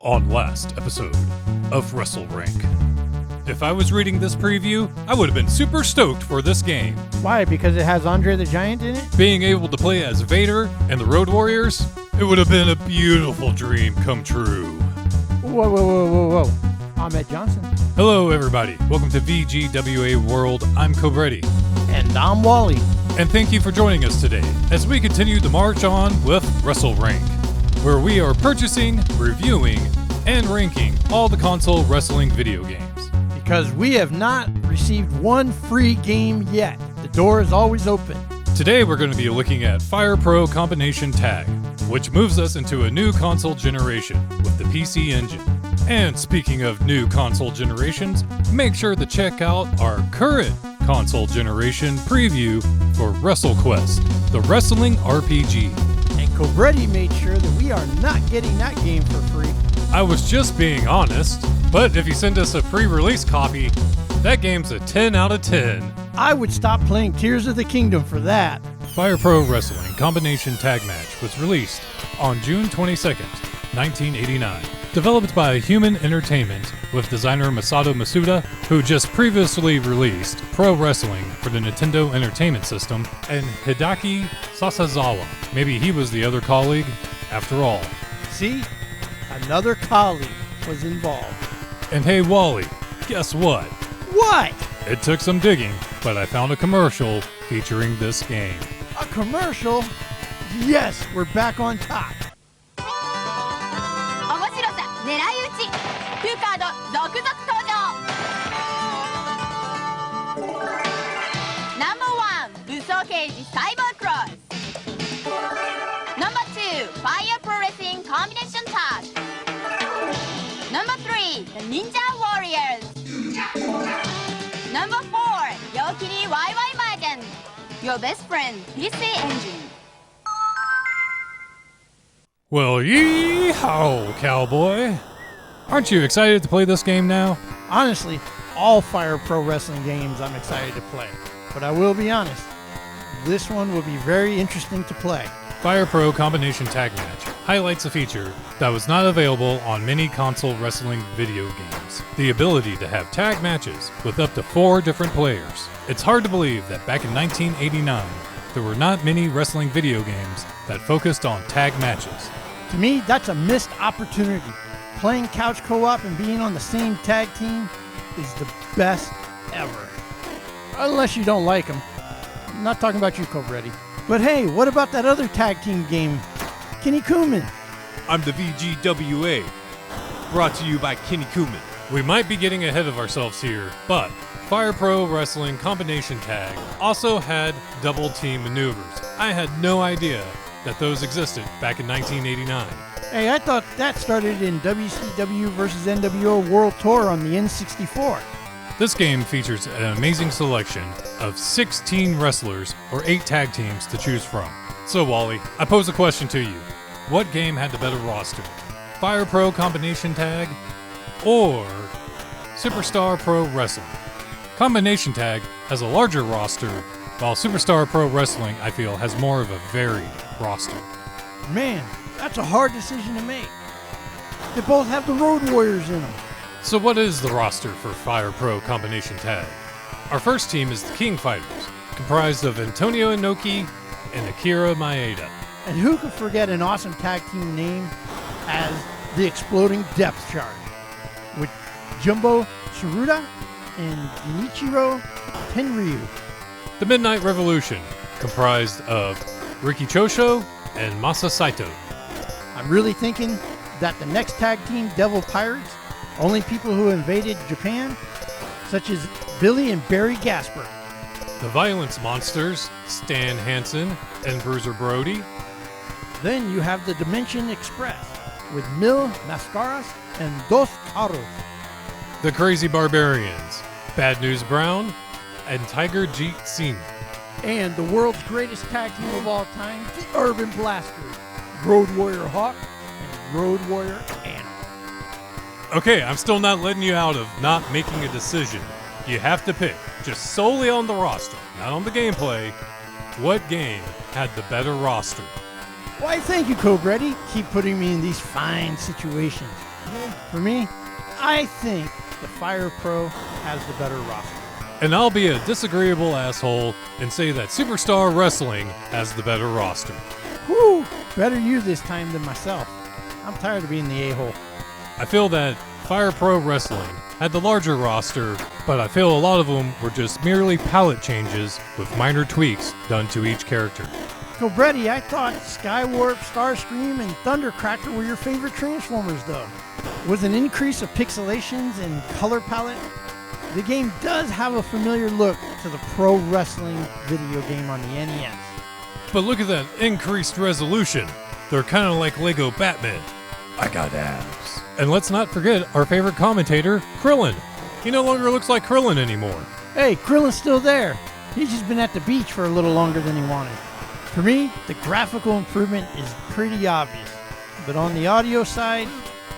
on last episode of WrestleRank. If I was reading this preview, I would have been super stoked for this game. Why? Because it has Andre the Giant in it? Being able to play as Vader and the Road Warriors, it would have been a beautiful dream come true. Whoa. Ahmed Johnson. Hello, everybody. Welcome to VGWAworld. I'm Cobretti. And I'm Wally. And thank you for joining us today as we continue the march on with WrestleRank, where we are purchasing, reviewing, and ranking all the console wrestling video games. Because we have not received one free game yet. The door is always open. Today we're going to be looking at Fire Pro Combination Tag, which moves us into a new console generation with the PC Engine. And speaking of new console generations, make sure to check out our current console generation preview for WrestleQuest, the wrestling RPG. And Cobretti made sure that we are not getting that game for free. I was just being honest, but if you send us a pre-release copy, that game's a 10 out of 10. I would stop playing Tears of the Kingdom for that. Fire Pro Wrestling Combination Tag Match was released on June 22nd, 1989. Developed by Human Entertainment with designer Masato Masuda, who just previously released Pro Wrestling for the Nintendo Entertainment System, and Hideaki Sasazawa. Maybe he was the other colleague after all. See? Another colleague was involved. And hey Wally, guess what? What? It took some digging, but I found a commercial featuring this game. A commercial? Yes, we're back on top. 狙い撃ちフーカード続々登場ナンバー1武装刑事サイバークロスナンバー2ファイアプロレスリングコンビネーションタッグナンバー3 The Ninja Warriors ナンバー4陽気にワイワイマージャン Your best friend PC Engine. Well, yee-haw, cowboy. Aren't you excited to play this game now? Honestly, all Fire Pro Wrestling games I'm excited to play. But I will be honest, this one will be very interesting to play. Fire Pro Combination Tag Match highlights a feature that was not available on many console wrestling video games. The ability to have tag matches with up to 4 different players. It's hard to believe that back in 1989, there were not many wrestling video games that focused on tag matches. To me, that's a missed opportunity. Playing couch co-op and being on the same tag team is the best ever. Unless you don't like them. I'm not talking about you, Cobretti. But hey, what about that other tag team game? Kenny Kuman. I'm the VGWA, brought to you by Kenny Kuman. We might be getting ahead of ourselves here, but Fire Pro Wrestling Combination Tag also had double team maneuvers. I had no idea that those existed back in 1989. Hey, I thought that started in WCW versus NWO World Tour on the N64. This game features an amazing selection of 16 wrestlers or 8 tag teams to choose from. So Wally, I pose a question to you. What game had the better roster? Fire Pro Combination Tag or Superstar Pro Wrestling? Combination Tag has a larger roster, while Superstar Pro Wrestling, I feel, has more of a varied roster. Man, that's a hard decision to make. They both have the Road Warriors in them. So what is the roster for Fire Pro Combination Tag? Our first team is the King Fighters, comprised of Antonio Inoki and Akira Maeda. And who could forget an awesome tag team name as the Exploding Depth Charge, with Jumbo Tsuruta and Genichiro Tenryu. The Midnight Revolution, comprised of Riki Chosho and Masa Saito. I'm really thinking that the next tag team, Devil Pirates, only people who invaded Japan, such as Billy and Barry Gasper. The Violence Monsters, Stan Hansen and Bruiser Brody. Then you have the Dimension Express, with Mil Mascaras and Dos Caros. The Crazy Barbarians, Bad News Brown and Tiger Jeet Singh. And the world's greatest tag team of all time, the Urban Blasters, Road Warrior Hawk and Road Warrior Anna. Okay, I'm still not letting you out of not making a decision. You have to pick, just solely on the roster, not on the gameplay, what game had the better roster. Why, thank you, Cobretti. Keep putting me in these fine situations. For me, I think the Fire Pro has the better roster. And I'll be a disagreeable asshole and say that Superstar Wrestling has the better roster. Whew, better you this time than myself. I'm tired of being the a-hole. I feel that Fire Pro Wrestling had the larger roster, but I feel a lot of them were just merely palette changes with minor tweaks done to each character. Cobretti, I thought Skywarp, Starscream, and Thundercracker were your favorite Transformers, though. With an increase of pixelations and color palette, the game does have a familiar look to the pro wrestling video game on the NES. But look at that increased resolution. They're kind of like Lego Batman. I got abs. And let's not forget our favorite commentator, Krillin. He no longer looks like Krillin anymore. Hey, Krillin's still there. He's just been at the beach for a little longer than he wanted. For me, the graphical improvement is pretty obvious, but on the audio side,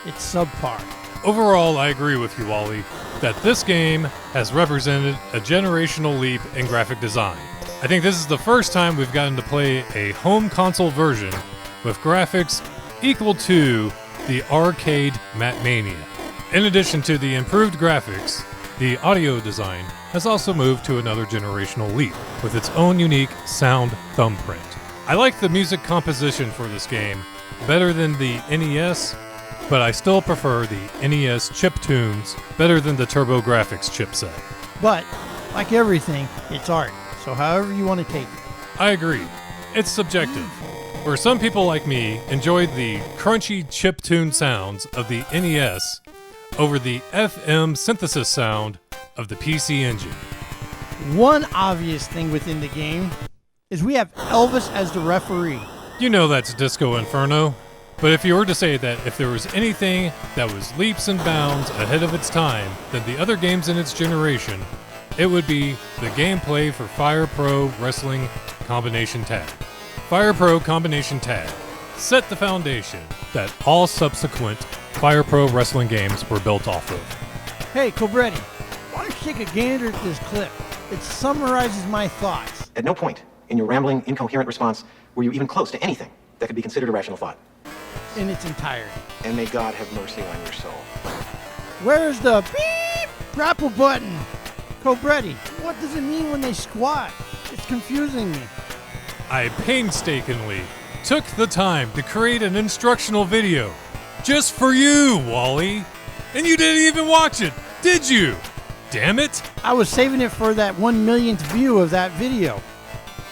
it's subpar. Overall, I agree with you, Wally, that this game has represented a generational leap in graphic design. I think this is the first time we've gotten to play a home console version with graphics equal to the arcade Matmania. In addition to the improved graphics, the audio design has also moved to another generational leap with its own unique sound thumbprint. I like the music composition for this game better than the NES, but I still prefer the NES chiptunes better than the Turbografx chipset. But, like everything, it's art, so however you want to take it. I agree. It's subjective. Where some people like me enjoyed the crunchy chiptune sounds of the NES over the FM synthesis sound of the PC Engine. One obvious thing within the game is we have Elvis as the referee. You know that's Disco Inferno. But if you were to say that if there was anything that was leaps and bounds ahead of its time than the other games in its generation, it would be the gameplay for Fire Pro Wrestling Combination Tag. Fire Pro Combination Tag set the foundation that all subsequent Fire Pro Wrestling games were built off of. Hey, Cobretti, why don't you take a gander at this clip? It summarizes my thoughts. At no point in your rambling, incoherent response were you even close to anything that could be considered a rational thought. In its entirety. And may God have mercy on your soul. Where's the beep grapple button? Cobretti, what does it mean when they squat? It's confusing me. I painstakingly took the time to create an instructional video just for you, Wally. And you didn't even watch it, did you? Damn it. I was saving it for that 1 millionth view of that video.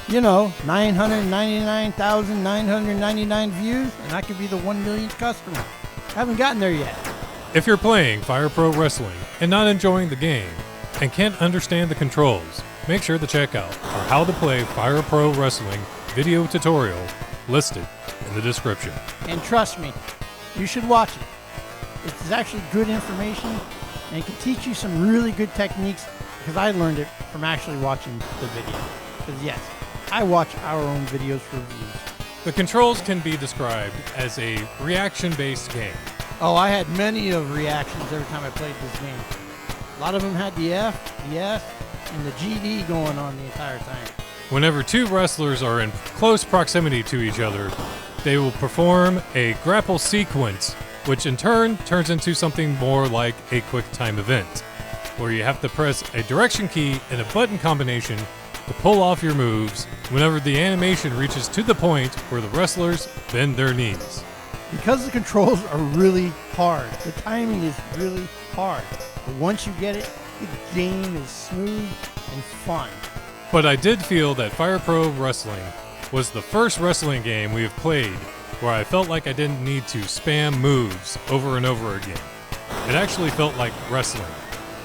You know, 999,999 views, and I could be the 1 millionth customer. I haven't gotten there yet. If you're playing Fire Pro Wrestling and not enjoying the game and can't understand the controls, make sure to check out our How to Play Fire Pro Wrestling video tutorial listed in the description. And trust me, you should watch it. It's actually good information, and it can teach you some really good techniques because I learned it from actually watching the video. Because yes, I watch our own videos for reviews. The controls can be described as a reaction-based game. Oh, I had many of reactions every time I played this game. A lot of them had the F, the S, and the GD going on the entire time. Whenever two wrestlers are in close proximity to each other, they will perform a grapple sequence, which in turn turns into something more like a quick time event, where you have to press a direction key and a button combination to pull off your moves whenever the animation reaches to the point where the wrestlers bend their knees. Because the controls are really hard, the timing is really hard. But once you get it, the game is smooth and fun. But I did feel that Fire Pro Wrestling was the first wrestling game we have played where I felt like I didn't need to spam moves over and over again. It actually felt like wrestling,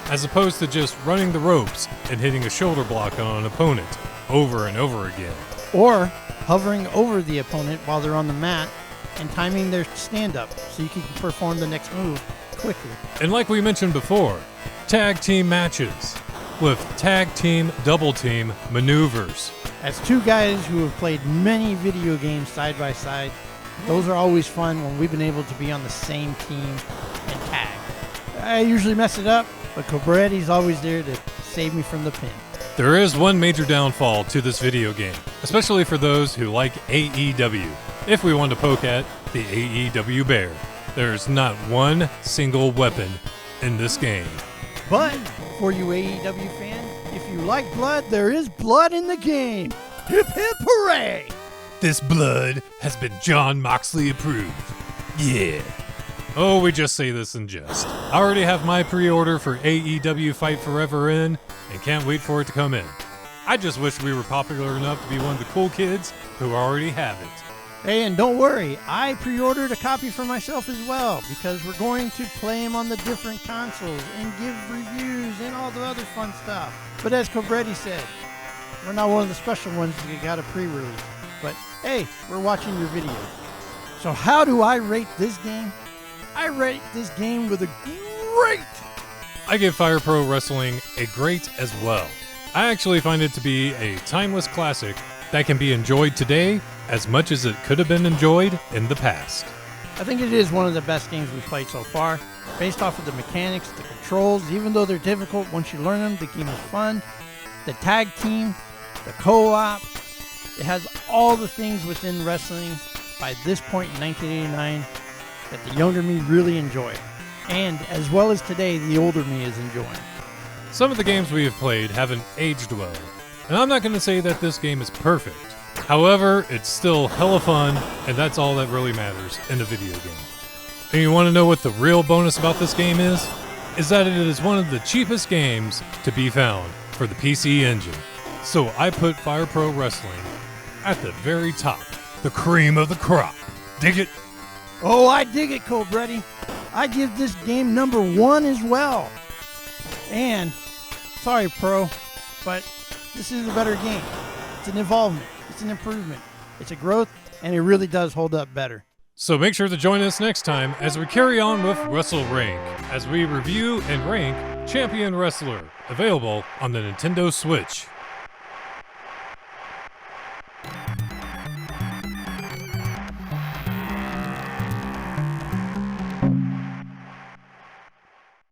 as opposed to just running the ropes and hitting a shoulder block on an opponent over and over again. Or hovering over the opponent while they're on the mat and timing their stand-up so you can perform the next move quickly. And like we mentioned before, tag team matches with tag team, double team maneuvers. As two guys who have played many video games side by side, those are always fun when we've been able to be on the same team and tag. I usually mess it up, but Cobretti's always there to save me from the pin. There is one major downfall to this video game, especially for those who like AEW, if we want to poke at the AEW bear. There's not one single weapon in this game. But for you AEW fans, if you like blood, there is blood in the game. Hip hip hooray! This blood has been John Moxley approved. Yeah. Oh, we just say this in jest. I already have my pre-order for AEW Fight Forever in, and can't wait for it to come in. I just wish we were popular enough to be one of the cool kids who already have it. Hey, and don't worry, I pre-ordered a copy for myself as well, because we're going to play them on the different consoles and give reviews and all the other fun stuff. But as Cobretti said, we're not one of the special ones that got a pre-release. But hey, we're watching your video. So how do I rate this game? I rate this game with a great. I give Fire Pro Wrestling a great as well. I actually find it to be a timeless classic that can be enjoyed today as much as it could have been enjoyed in the past. I think it is one of the best games we've played so far. Based off of the mechanics, the controls, even though they're difficult, once you learn them, the game is fun. The tag team, the co-op, it has all the things within wrestling by this point in 1989 that the younger me really enjoyed. And as well as today, the older me is enjoying. Some of the games we have played haven't aged well, and I'm not going to say that this game is perfect. However, it's still hella fun, and that's all that really matters in a video game. And you want to know what the real bonus about this game is? Is that it is one of the cheapest games to be found for the PC Engine. So I put Fire Pro Wrestling at the very top, the cream of the crop. Dig it? Oh, I dig it, Cobretti. I give this game number 1 as well. And, sorry, Pro, but this is a better game. It's an involvement. It's an improvement. It's a growth, and it really does hold up better. So make sure to join us next time as we carry on with WrestleRank, as we review and rank Champion Wrestler, available on the Nintendo Switch.